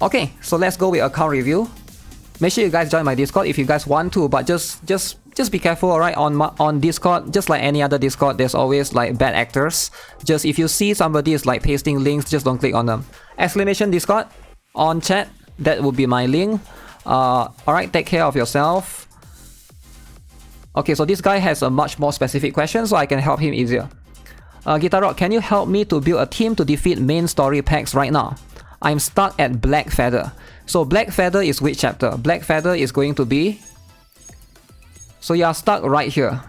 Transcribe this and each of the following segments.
Okay, so let's go with account review. Make sure you guys join my Discord if you guys want to, but just be careful, alright? On Discord, just like any other Discord, there's always like bad actors. Just if you see somebody is like pasting links, just don't click on them. Exclamation Discord on chat, that would be my link. Alright, take care of yourself. Okay, so this guy has a much more specific question, so I can help him easier. GuitarRock, can you help me to build a team to defeat main story packs right now? I'm stuck at Black Feather. So Black Feather is which chapter? Black Feather is going to be... So you are stuck right here.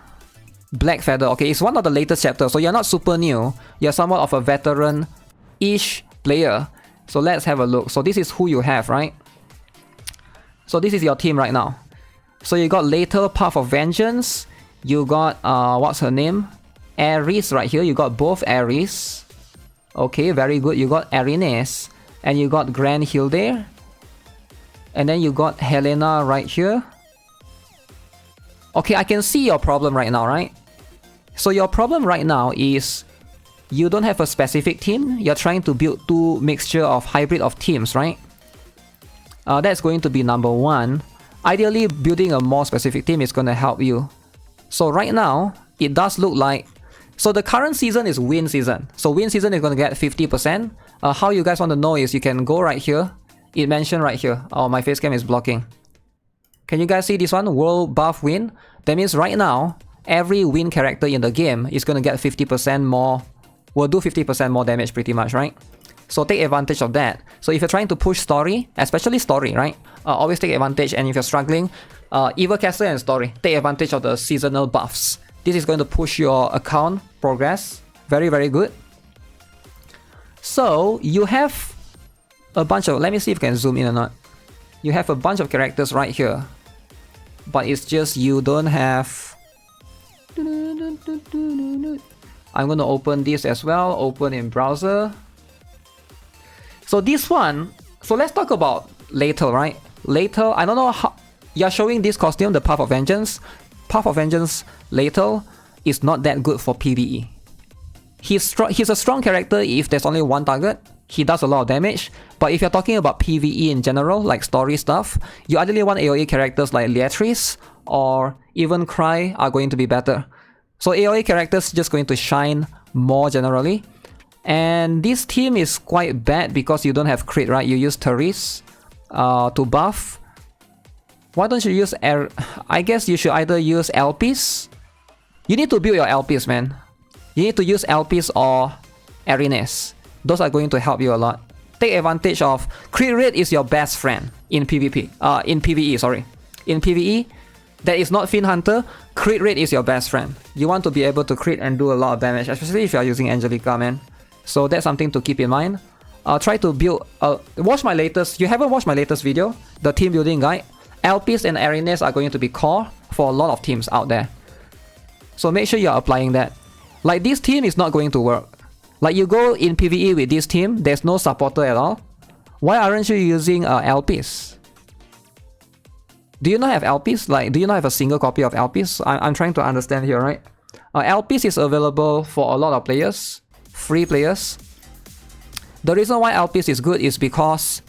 Black Feather, okay, it's one of the latest chapters, so you're not super new. You're somewhat of a veteran-ish player. So let's have a look. So this is who you have, right? So this is your team right now. So you got Later Path of Vengeance. You got, what's her name? Ares right here. You got both Ares. Okay, very good. You got Arenes. And you got Grand Hilde. And then you got Helena right here. Okay, I can see your problem right now, right? So your problem right now is you don't have a specific team. You're trying to build two mixture of hybrid of teams, right? That's going to be number one. Ideally, building a more specific team is going to help you. So right now, it does look like... So the current season is win season. So win season is going to get 50%. How you guys want to know is you can go right here. It mentioned right here. Oh, my face cam is blocking. Can you guys see this one? World buff win. That means right now, every win character in the game is going to get 50% more. Will do 50% more damage pretty much, right? So take advantage of that. So if you're trying to push story, especially story, right? Always take advantage. And if you're struggling, Evil Castle and story, take advantage of the seasonal buffs. This is going to push your account progress. Very, very good. So you have a bunch of... Let me see if I can zoom in or not. You have a bunch of characters right here. But it's just you don't have... I'm going to open this as well. Open in browser. So this one... So let's talk about Later, right? Later, I don't know how... You're showing this costume, the Path of Vengeance. Path of Vengeance Later is not that good for PvE. He's a strong character if there's only one target. He does a lot of damage. But if you're talking about PvE in general, like story stuff, you ideally want AoE characters like Leatrice or even Cry are going to be better. So AoE characters just going to shine more generally. And this team is quite bad because you don't have crit, right? You use Therese to buff. Why don't you use I guess you should either use LPs. You need to build your LPs, man. You need to use LPs or Arenes. Those are going to help you a lot. Take advantage of... Crit rate is your best friend in PvP. In PvE, sorry. In PvE, that is not Fiend Hunter. Crit rate is your best friend. You want to be able to crit and do a lot of damage, especially if you are using Angelica, man. So that's something to keep in mind. Try to build... watch my latest... You haven't watched my latest video? The team building guide? LPs and Arenes are going to be core for a lot of teams out there. So make sure you're applying that. Like this team is not going to work. Like you go in PvE with this team, there's no supporter at all. Why aren't you using LPs? Do you not have LPs? Like, do you not have a single copy of LPs? I'm trying to understand here, right? LPs is available for a lot of players, free players. The reason why LPs is good is because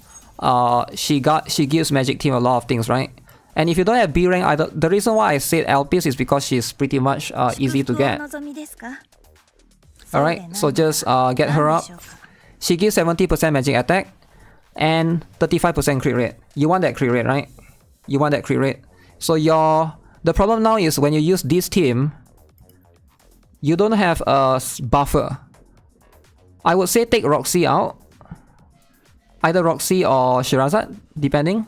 she gives Magic Team a lot of things, right? And if you don't have B rank either, the reason why I said LPs is because she's pretty much easy to get. Alright, so just get her up. She gives 70% magic attack and 35% crit rate. You want that crit rate, right? You want that crit rate. So the problem now is when you use this team, you don't have a buffer. I would say take Roxy out. Either Roxy or Shirazad, depending.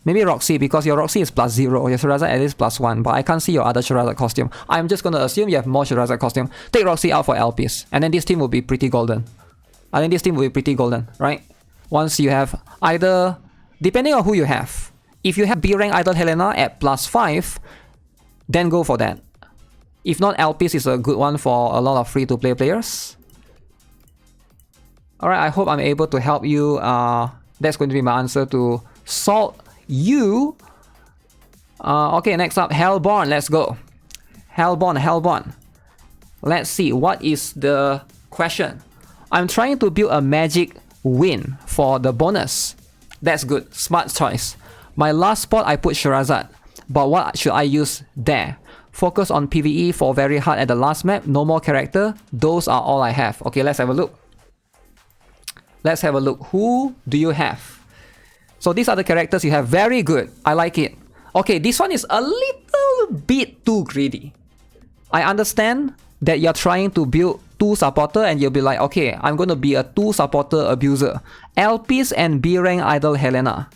Maybe Roxy, because your Roxy is +0, your Shirazad at least +1, but I can't see your other Shirazad costume. I'm just gonna assume you have more Shirazad costume. Take Roxy out for LPs, and then this team will be pretty golden. I think this team will be pretty golden, right? Once you have either, depending on who you have. If you have B rank Idol Helena at +5, then go for that. If not, LPs is a good one for a lot of free-to-play players. Alright, I hope I'm able to help you. That's going to be my answer to Salt You. Okay, next up, Hellborn. Let's go. Hellborn. Let's see, what is the question? I'm trying to build a magic win for the bonus. That's good. Smart choice. My last spot I put Sherazad. But what should I use there? Focus on PvE for very hard at the last map. No more character. Those are all I have. Okay, let's have a look. Let's have a look. Who do you have? So these are the characters you have. Very good. I like it. Okay, this one is a little bit too greedy. I understand that you're trying to build 2 supporter and you'll be like, okay, I'm going to be a 2 supporter abuser. LPs and B rank idol Helena.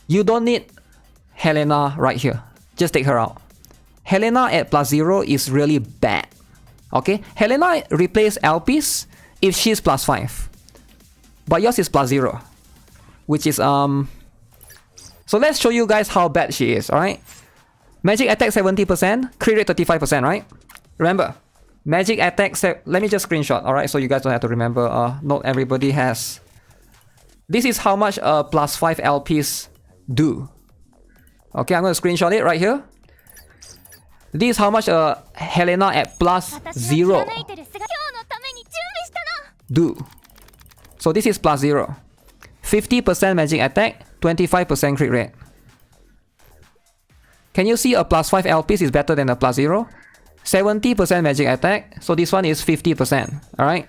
You don't need Helena right here. Just take her out. Helena at +0 is really bad. Okay, Helena replace LPs if she's +5. But yours is +0. Which is so let's show you guys how bad she is, alright? Magic attack 70%, crit rate 35%, right? Remember, magic attack, let me just screenshot, alright? So you guys don't have to remember, not everybody has. This is how much +5 LPs do. Okay, I'm going to screenshot it right here. This is how much Helena at +0 do. So this is +0. 50% magic attack, 25% crit rate. Can you see a +5 LPs is better than a +0? 70% magic attack, so this one is 50%, alright?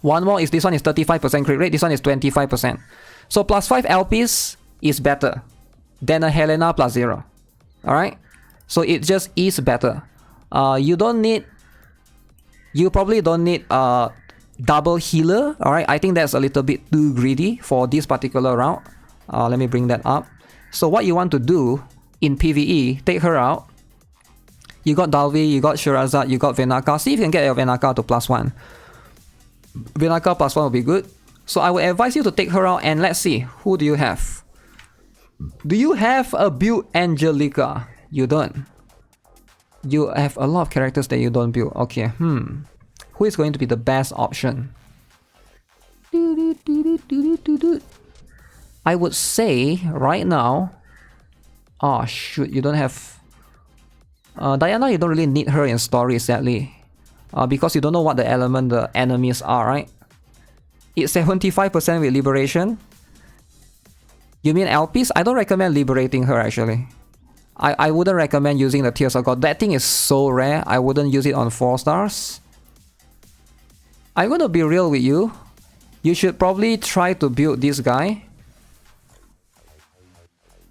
One more is this one is 35% crit rate, this one is 25%. So +5 LPs is better than a Helena +0, alright? So it just is better. You probably don't need double healer, alright? I think that's a little bit too greedy for this particular round. Let me bring that up. So what you want to do in PvE, take her out. You got Dalvi, you got Sherazad, you got Venaka. See if you can get your Venaka to +1. Venaka +1 will be good. So I would advise you to take her out and let's see, who do you have? Do you have a build Angelica? You don't. You have a lot of characters that you don't build. Okay, who is going to be the best option? I would say right now. Oh shoot, you don't have Diana. You don't really need her in story, sadly, because you don't know what the element the enemies are, right? It's 75% with liberation. You mean LPs? I don't recommend liberating her actually. I wouldn't recommend using the Tears of God. That thing is so rare. I wouldn't use it on 4 stars. I'm gonna be real with you. You should probably try to build this guy.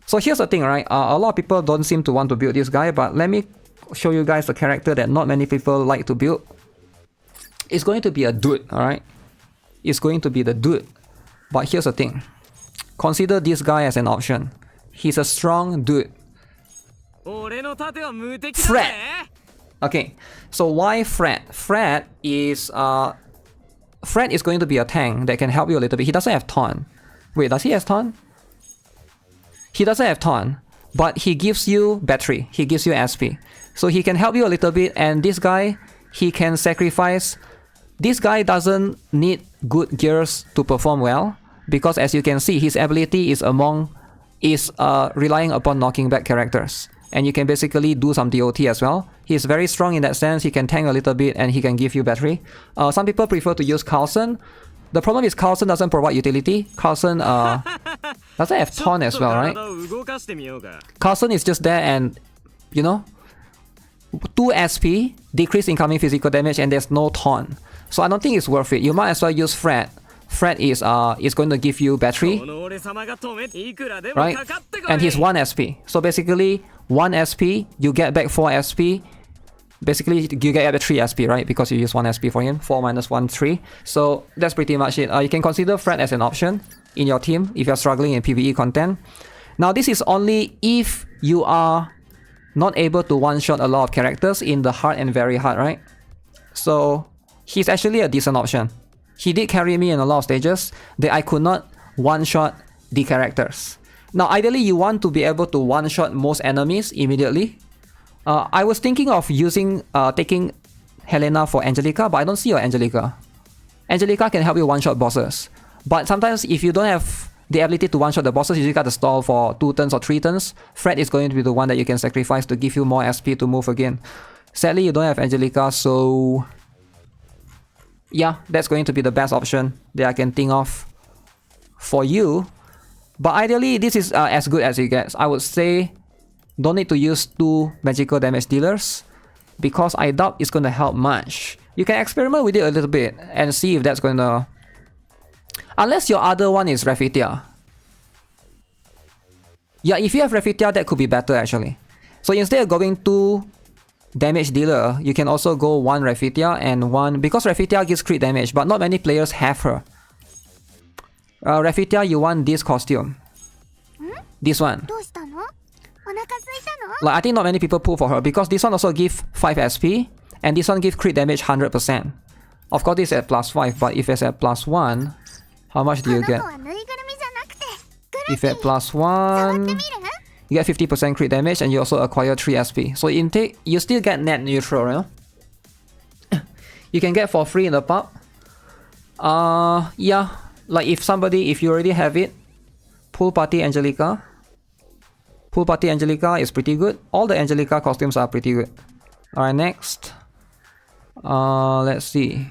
So here's the thing, right? A lot of people don't seem to want to build this guy, but let me show you guys a character that not many people like to build. It's going to be a dude, alright? It's going to be the dude. But here's the thing. Consider this guy as an option. He's a strong dude. Fred! Okay, so why Fred? Fred is going to be a tank that can help you a little bit. He doesn't have taunt. Wait, does he have taunt? He doesn't have taunt, but he gives you battery. He gives you SP. So he can help you a little bit, and this guy, he can sacrifice. This guy doesn't need good gears to perform well, because as you can see, his ability is relying upon knocking back characters. And you can basically do some DOT as well. He's very strong in that sense. He can tank a little bit and he can give you battery. Some people prefer to use Carlson. The problem is Carlson doesn't provide utility. Carlson doesn't have taunt as well, right? Carlson is just there and, you know, 2 SP, decrease incoming physical damage, and there's no taunt. So I don't think it's worth it. You might as well use Fred. Fred is going to give you battery, right? And he's 1 SP. So basically, 1 SP, you get back 4 SP. Basically, you get the 3 SP, right? Because you use 1 SP for him. 4 minus 1, 3. So that's pretty much it. You can consider Fred as an option in your team if you're struggling in PvE content. Now, this is only if you are not able to one-shot a lot of characters in the hard and very hard, right? So he's actually a decent option. He did carry me in a lot of stages that I could not one-shot the characters. Now, ideally, you want to be able to one-shot most enemies immediately. I was thinking of taking Helena for Angelica, but I don't see your Angelica. Angelica can help you one-shot bosses. But sometimes, if you don't have the ability to one-shot the bosses, you just got to stall for 2 turns or 3 turns. Fred is going to be the one that you can sacrifice to give you more SP to move again. Sadly, you don't have Angelica, so yeah, that's going to be the best option that I can think of for you. But ideally, this is as good as it gets. I would say don't need to use 2 magical damage dealers because I doubt it's going to help much. You can experiment with it a little bit and see if that's going to... Unless your other one is Rafitia. Yeah, if you have Rafitia, that could be better actually. So instead of going 2 damage dealer, you can also go 1 Rafitia and 1... Because Rafitia gives crit damage, but not many players have her. Rafitia, you want this costume. This one. Like, I think not many people pull for her because this one also gives 5 SP and this one gives crit damage 100%. Of course, this is at +5, but if it's at +1, how much do you get? If at +1, you get 50% crit damage and you also acquire 3 SP. So intake, you still get net neutral, you know? You can get for free in the pub. Yeah. Like if you already have it, Pool Party Angelica. Pool Party Angelica is pretty good. All the Angelica costumes are pretty good. Alright, next. Let's see.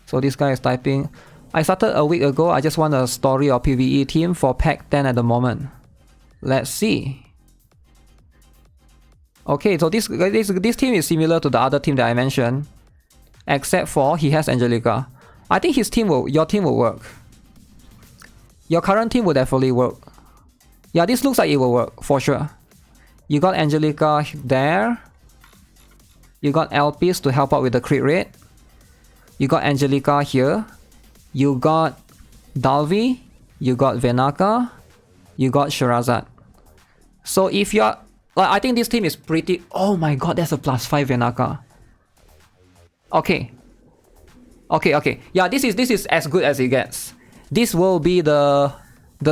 So this guy is typing. I started a week ago. I just want a story or PvE team for pack 10 at the moment. Let's see. Okay, so this team is similar to the other team that I mentioned, except for he has Angelica. I think your team will work. Your current team will definitely work. Yeah, this looks like it will work for sure. You got Angelica there. You got Elpis to help out with the crit rate. You got Angelica here. You got Dalvi. You got Venaka. You got Sherazad. So if you're... I think this team is pretty... Oh my god, that's a +5 Venaka. Okay. Okay. Yeah, this is as good as it gets. This will be the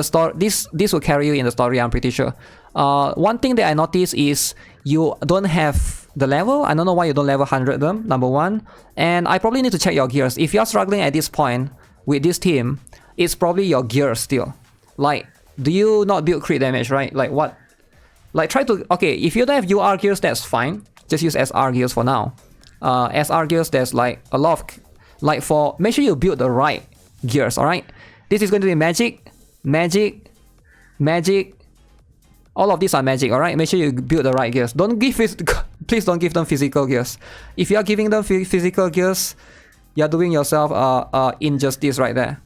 story. This will carry you in the story, I'm pretty sure. One thing that I noticed is you don't have the level. I don't know why you don't level 100 them, number one. And I probably need to check your gears. If you're struggling at this point with this team, it's probably your gears still. Like, do you not build crit damage, right? Like what? Like try to... Okay, if you don't have UR gears, that's fine. Just use SR gears for now. SR gears, there's like a lot of... Like for... Make sure you build the right gears, alright? This is going to be magic, magic, magic. All of these are magic, alright? Make sure you build the right gears. Don't give... Please don't give them physical gears. If you are giving them physical gears, you're doing yourself injustice right there.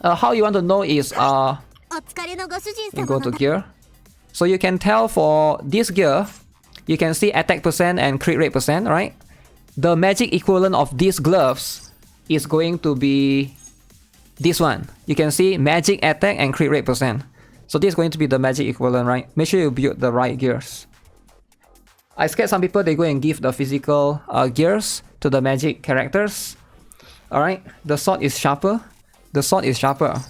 How you want to know is... you go to gear. So you can tell for this gear, you can see attack percent and crit rate percent, right? The magic equivalent of these gloves is going to be this one. You can see magic attack and crit rate percent. So this is going to be the magic equivalent, right? Make sure you build the right gears. I scared some people they go and give the physical gears to the magic characters. Alright, the sword is sharper. The sword is sharper.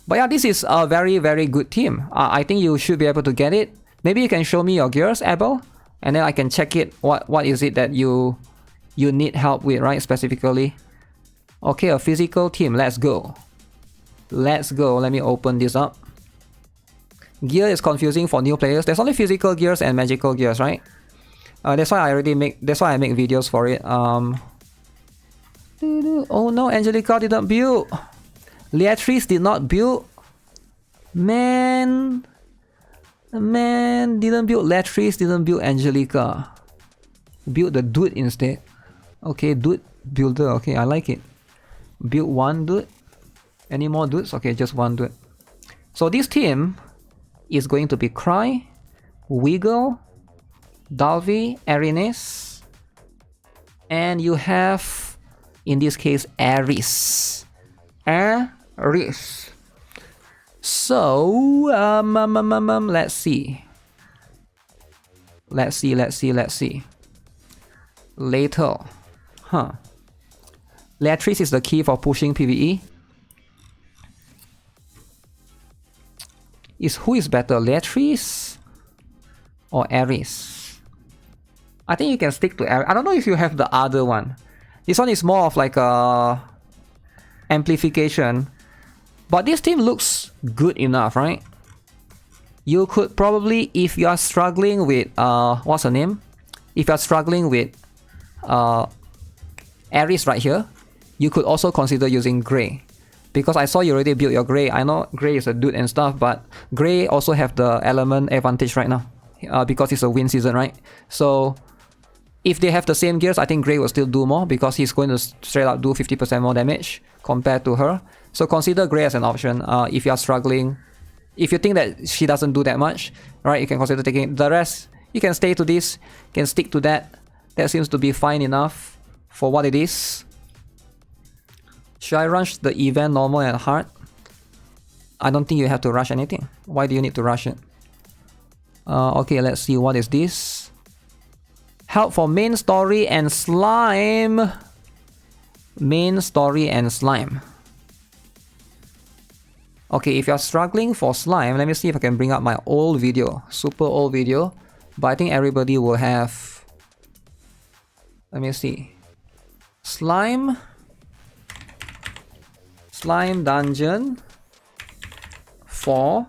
But yeah, this is a very, very good team. I think you should be able to get it. Maybe you can show me your gears, Abel, and then I can check it. What is it that you need help with, right? Specifically. Okay, a physical team. Let's go. Let's go. Let me open this up. Gear is confusing for new players. There's only physical gears and magical gears, right? That's why I make videos for it. Oh no, Angelica didn't build. Leatrice did not build. Man, didn't build Leatrice, didn't build Angelica. Build the dude instead. Okay, dude builder. Okay, I like it. Build one dude. Any more dudes? Okay, just one dude. So this team is going to be Cry, Wiggle, Dalvi, Arenes, and you have, in this case, Ares. Ares. So, let's see. Let's see. Later. Huh. Leatrice is the key for pushing PvE. Who is better, Leatrice or Ares? I think you can stick to Ares. I don't know if you have the other one. This one is more of like a amplification. But this team looks good enough, right? You could probably, if you are struggling with what's her name? If you are struggling with Aries right here, you could also consider using Grey. Because I saw you already built your Grey. I know Grey is a dude and stuff, but Grey also have the element advantage right now. Because it's a wind season, right? So if they have the same gears, I think Grey will still do more because he's going to straight up do 50% more damage compared to her. So consider Grey as an option if you are struggling. If you think that she doesn't do that much, right, you can consider taking the rest. You can stay to this, can stick to that. That seems to be fine enough for what it is. Should I rush the event normal and hard? I don't think you have to rush anything. Why do you need to rush it? Okay, let's see. What is this? Help for main story and slime. Main story and slime. Okay, if you're struggling for slime, let me see if I can bring up my old video. Super old video. But I think everybody will have... Let me see. Slime. Slime dungeon. 4.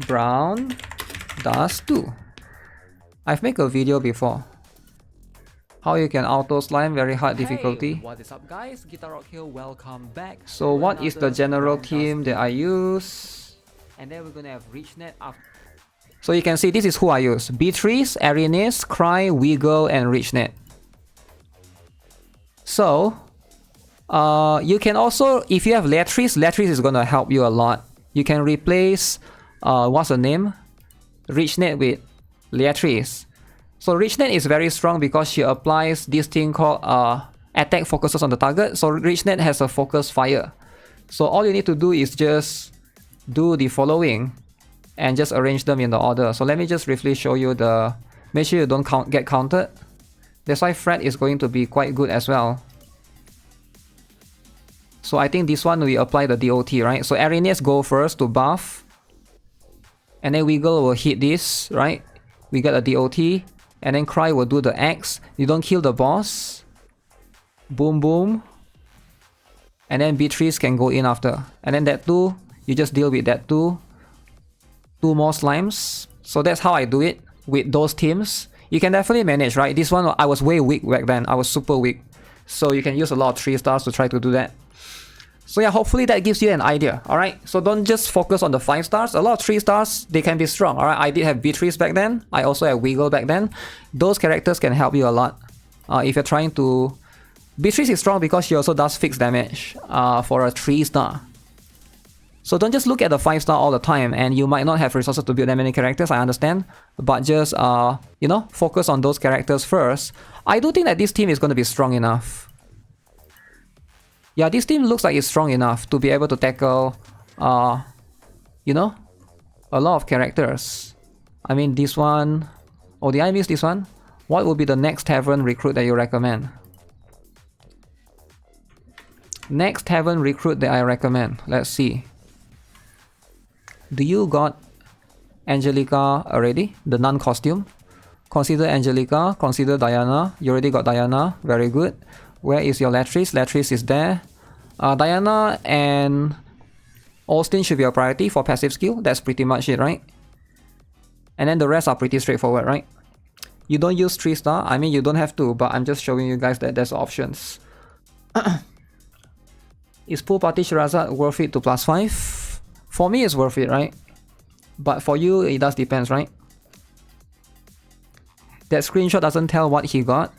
Brown. Dust 2. I've made a video before. How you can auto slime, very hard difficulty. Hey, what is up guys? GuitarRock here, welcome back. So what is the general theme that I use? And then we're gonna have RichNet after. So you can see this is who I use. Beatrice, Arenis, Cry, Wiggle, and RichNet. So you can also, if you have Latrice, Latrice is gonna help you a lot. You can replace what's the name? RichNet with Latrice. So RichNet is very strong because she applies this thing called attack focuses on the target. So RichNet has a focus fire. So all you need to do is just do the following and just arrange them in the order. So let me just briefly show you the... Make sure you don't get counted. That's why Fred is going to be quite good as well. So I think this one we apply the DOT, right? So Arenas go first to buff. And then Wiggle will hit this, right? We get a DOT. And then Cry will do the X. You don't kill the boss. Boom, boom. And then Beatrice can go in after. And then that 2, you just deal with that 2. 2 more slimes. So that's how I do it with those teams. You can definitely manage, right? This one, I was way weak back then. I was super weak. So you can use a lot of 3 stars to try to do that. So yeah, hopefully that gives you an idea, alright? So don't just focus on the 5 stars. A lot of 3 stars, they can be strong, alright? I did have Beatrice back then. I also had Wiggle back then. Those characters can help you a lot. If you're trying to... Beatrice is strong because she also does fixed damage for a 3 star. So don't just look at the 5 star all the time, and you might not have resources to build that many characters, I understand. But just, you know, focus on those characters first. I do think that this team is going to be strong enough. Yeah, this team looks like it's strong enough to be able to tackle, you know, a lot of characters. I mean, this one... Oh, did I miss this one? What would be the next Tavern recruit that you recommend? Next Tavern recruit that I recommend. Let's see. Do you got Angelica already? The nun costume? Consider Angelica, consider Diana. You already got Diana, very good. Where is your Latrice? Latrice is there. Diana and Austin should be a priority for passive skill. That's pretty much it, right? And then the rest are pretty straightforward, right? You don't use 3 star. I mean, you don't have to, but I'm just showing you guys that there's options. Is Pool Party Shirazad worth it to +5? For me, it's worth it, right? But for you, it does depends, right? That screenshot doesn't tell what he got.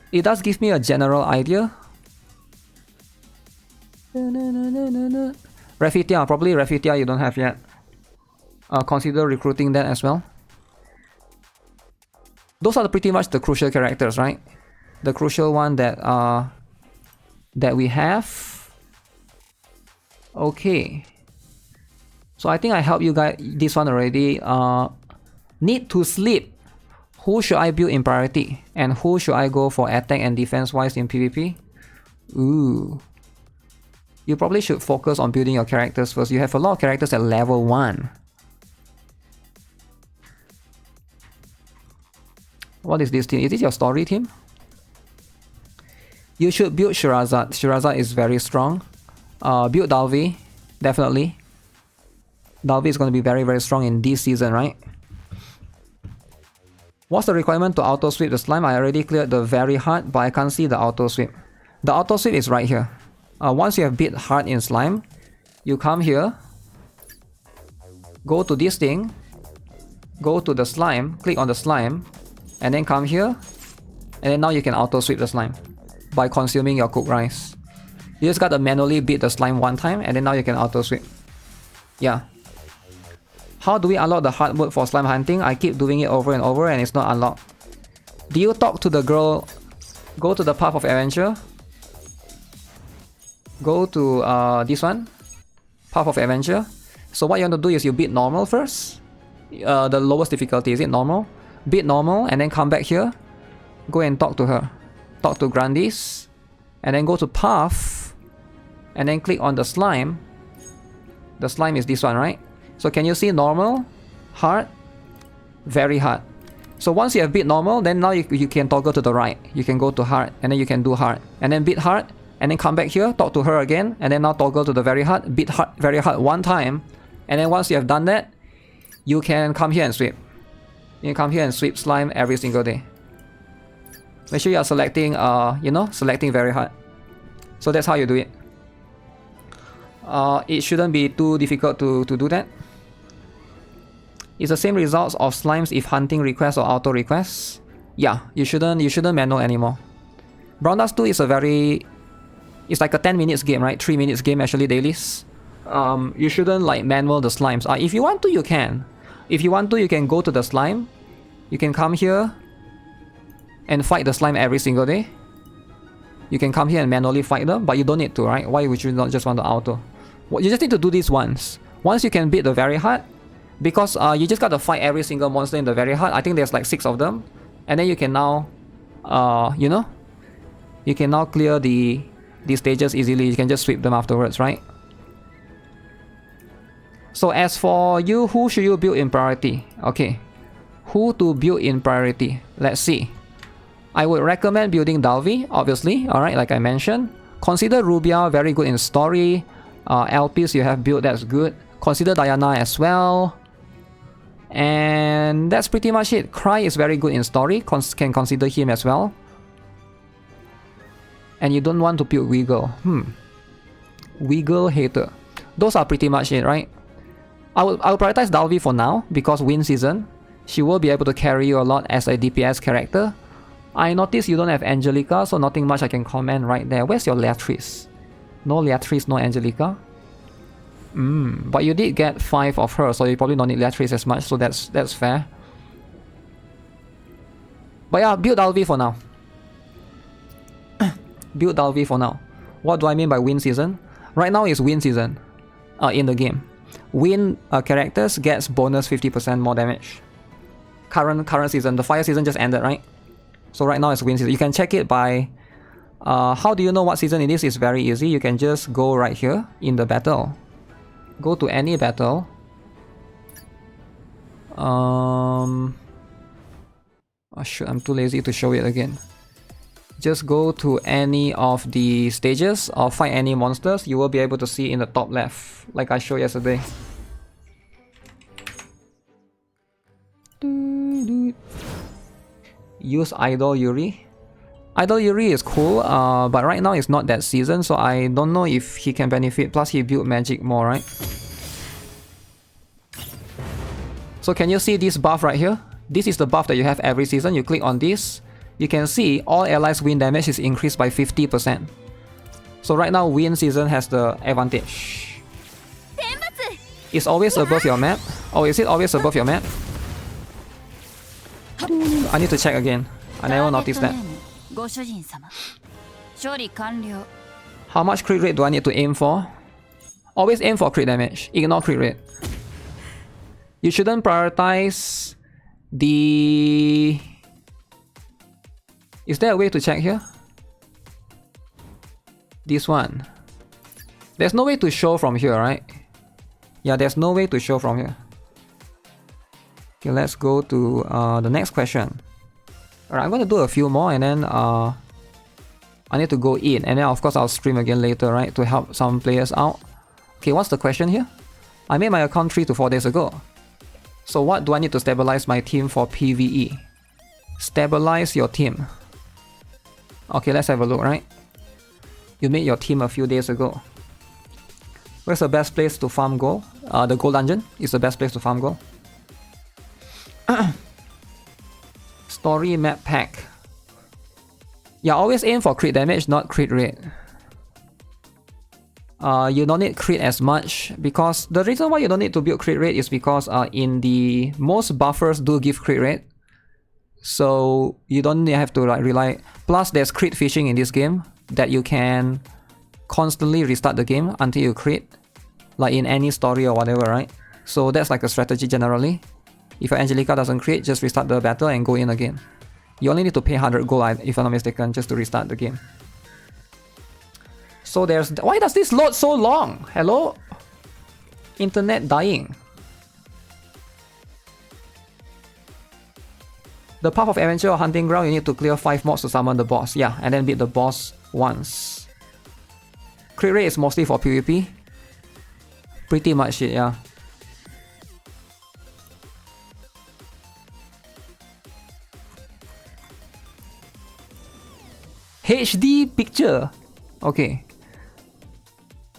It does give me a general idea. Refitia, probably Refitia you don't have yet. Consider recruiting that as well. Those are pretty much the crucial characters, right? The crucial one that we have. Okay. So I think I helped you guys this one already. Need to sleep. Who should I build in priority? And who should I go for attack and defense wise in PvP? Ooh. You probably should focus on building your characters first. You have a lot of characters at level 1. What is this team? Is this your story team? You should build Shirazad. Shirazad is very strong. Build Dalvi, definitely. Dalvi is going to be very, very strong in this season, right? What's the requirement to auto sweep the slime? I already cleared the very hard, but I can't see the auto sweep. The auto sweep is right here. Once you have beat hard in slime, you come here, go to this thing, go to the slime, click on the slime, and then come here, and then now you can auto sweep the slime by consuming your cooked rice. You just gotta manually beat the slime one time, and then now you can auto sweep. Yeah. How do we unlock the hard mode for slime hunting? I keep doing it over and over and it's not unlocked. Do you talk to the girl? Go to the path of adventure. Go to this one, path of adventure. So what you want to do is you beat normal first. The lowest difficulty, is it normal? Beat normal and then come back here. Go and talk to her. Talk to Grandis. And then go to path. And then click on the slime. The slime is this one, right? So can you see normal, hard, very hard. So once you have beat normal, then now you can toggle to the right. You can go to hard and then you can do hard. And then beat hard and then come back here, talk to her again. And then now toggle to the very hard, beat hard, very hard one time. And then once you have done that, you can come here and sweep. You can come here and sweep slime every single day. Make sure you are selecting, selecting very hard. So that's how you do it. It shouldn't be too difficult to do that. It's the same results of slimes if hunting requests or auto requests. Yeah, you shouldn't manual anymore. Brown Dust 2 is it's like a 10 minutes game, right? 3 minutes game actually dailies. You shouldn't like manual the slimes. If you want to, you can. If you want to, you can go to the slime. You can come here and fight the slime every single day. You can come here and manually fight them, but you don't need to, right? Why would you not just want to auto? Well, you just need to do this once. Once you can beat the very hard, because you just gotta fight every single monster in the very hard. I think there's like 6 of them. And then you can now, you can now clear these stages easily. You can just sweep them afterwards, right? So as for you, who should you build in priority? Okay, who to build in priority? Let's see. I would recommend building Dalvi, obviously, alright, like I mentioned. Consider Rubia, very good in story. Elpis you have built, that's good. Consider Diana as well. And that's pretty much it. Cry is very good in story, can consider him as well. And you don't want to build Wiggle. Wiggle hater. Those are pretty much it, right? I will prioritize Dalvi for now, because win season. She will be able to carry you a lot as a DPS character. I noticed you don't have Angelica, so nothing much I can comment right there. Where's your Leatrice? No Leatrice, no Angelica. But you did get 5 of her, so you probably don't need Leatrice as much, so that's fair. But yeah, build Dalvi for now. Build Dalvi for now. What do I mean by win season? Right now is win season in the game. Win characters gets bonus 50% more damage. Current season, the fire season just ended, right? So right now it's win season. You can check it by how do you know what season it is? It's very easy. You can just go right here in the battle. Go to any battle. Oh shoot, I'm too lazy to show it again. Just go to any of the stages or fight any monsters. You will be able to see in the top left, like I showed yesterday. Use Idol Yuri. Idol Yuri is cool, but right now it's not that season, so I don't know if he can benefit. Plus he built magic more, right? So can you see this buff right here? This is the buff that you have every season. You click on this, you can see all allies win damage is increased by 50%. So right now win season has the advantage. It's always above your map. Oh, is it always above your map? I need to check again. I never noticed that. How much crit rate do I need to aim for? Always aim for crit damage. Ignore crit rate. You shouldn't prioritize the... Is there a way to check here? This one. There's no way to show from here, right? Yeah, there's no way to show from here. Okay, let's go to the next question. Alright, I'm going to do a few more and then I need to go in. And then of course I'll stream again later, right? To help some players out. Okay, what's the question here? I made my account 3 to 4 days ago. So what do I need to stabilize my team for PvE? Stabilize your team. Okay, let's have a look, right? You made your team a few days ago. Where's the best place to farm gold? The gold dungeon is the best place to farm gold. Story map pack. Yeah, always aim for crit damage, not crit rate. You don't need crit as much because the reason why you don't need to build crit rate is because in the most buffers do give crit rate. So you don't have to like rely. Plus there's crit fishing in this game that you can constantly restart the game until you crit, like in any story or whatever, right? So that's like a strategy generally. If your Angelica doesn't crit, just restart the battle and go in again. You only need to pay 100 gold, if I'm not mistaken, just to restart the game. So there's... Why does this load so long? Hello? Internet dying. The Path of Adventure or Hunting Ground, you need to clear 5 mobs to summon the boss. Yeah, and then beat the boss once. Crit rate is mostly for PvP. Pretty much it, yeah. HD picture. Okay.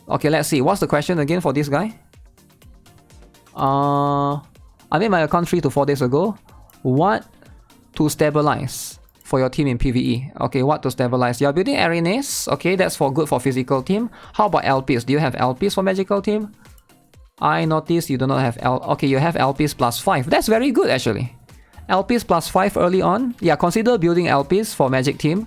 Okay, let's see. What's the question again for this guy? I made my account 3 to 4 days ago. What to stabilize for your team in PvE? Okay, what to stabilize? You're building arenas. Okay, that's for good for physical team. How about LPs? Do you have LPs for magical team? I noticed you do not have Okay, you have LPs plus 5. That's very good actually. LPs plus 5 early on. Yeah, consider building LPs for magic team.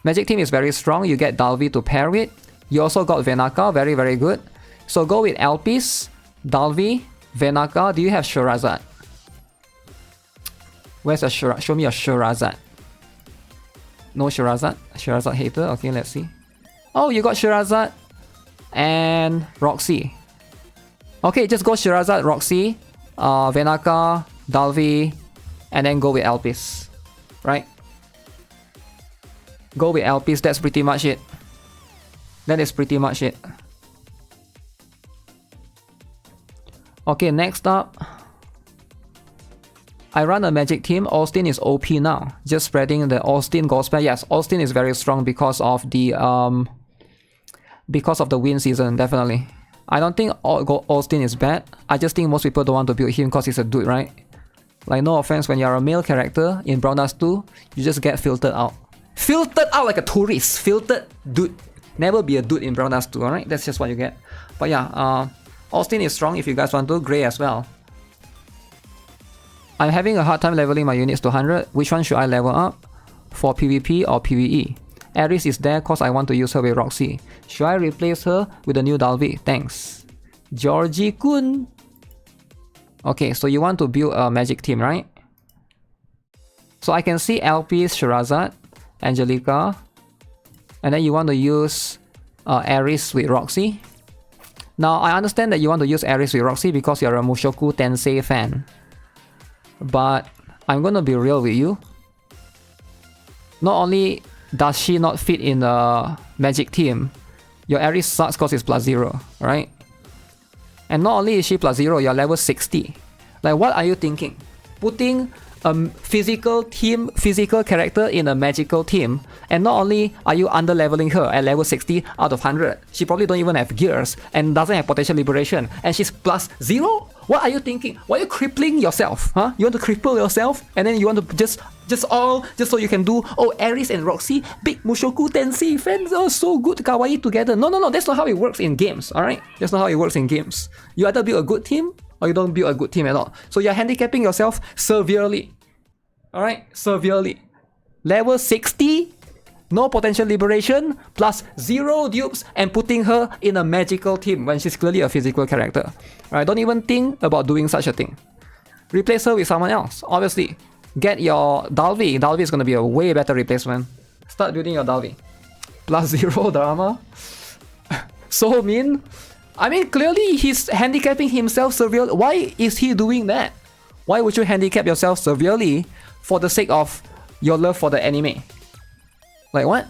Magic team is very strong. You get Dalvi to pair with. You also got Venaka, very, very good. So go with Elpis, Dalvi, Venaka. Do you have Shurazad? Where's a Shurazad? Show me a Shurazad. No Shurazad? Shurazad hater? Okay, let's see. Oh, you got Shurazad and Roxy. Okay, just go Shurazad, Roxy, Venaka, Dalvi, and then go with Elpis. Right? Go with LPs, that's pretty much it. That is pretty much it. Okay, next up. I run a magic team. Austin is OP now. Just spreading the Austin gospel. Yes, Austin is very strong because of the win season, definitely. I don't think Austin is bad. I just think most people don't want to build him because he's a dude, right? Like, no offense, when you're a male character in Brown Dust 2, you just get filtered out. Filtered out like a tourist. Filtered dude. Never be a dude in Brown Dust 2, alright? That's just what you get. But yeah, Austin is strong if you guys want to. Grey as well. I'm having a hard time leveling my units to 100. Which one should I level up? For PvP or PvE? Ares is there cause I want to use her with Roxy. Should I replace her with a new Dalvi? Thanks. Georgie Kun. Okay, so you want to build a magic team, right? So I can see LP's Shurazad, Angelica, and then you want to use Ares with Roxy. Now I understand that you want to use Ares with Roxy because you're a Mushoku Tensei fan. But I'm gonna be real with you. Not only does she not fit in the magic team, your Ares sucks because it's +0, right? And not only is she +0, you're level 60. Like, what are you thinking? Putting a physical character in a magical team, and not only are you under leveling her at level 60 out of 100, she probably don't even have gears and doesn't have potential liberation, and she's +0? What are you thinking? Why are you crippling yourself? Huh? You want to cripple yourself and then you want to just so you can do, oh, Ares and Roxy, big Mushoku Tensei fans, oh, so good, kawaii together. No, that's not how it works in games, alright? That's not how it works in games. You either build a good team or you don't build a good team at all. So you're handicapping yourself severely. Alright, severely. Level 60, no potential liberation, +0 dupes, and putting her in a magical team when she's clearly a physical character. Alright, don't even think about doing such a thing. Replace her with someone else, obviously. Get your Dalvi. Dalvi is going to be a way better replacement. Start building your Dalvi. +0 drama. So mean. I mean, clearly he's handicapping himself severely. Why is he doing that? Why would you handicap yourself severely for the sake of your love for the anime? Like, what?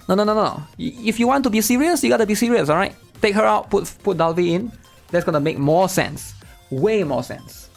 No. If you want to be serious, you gotta be serious, alright? Take her out, put Dalvi in. That's gonna make more sense. Way more sense.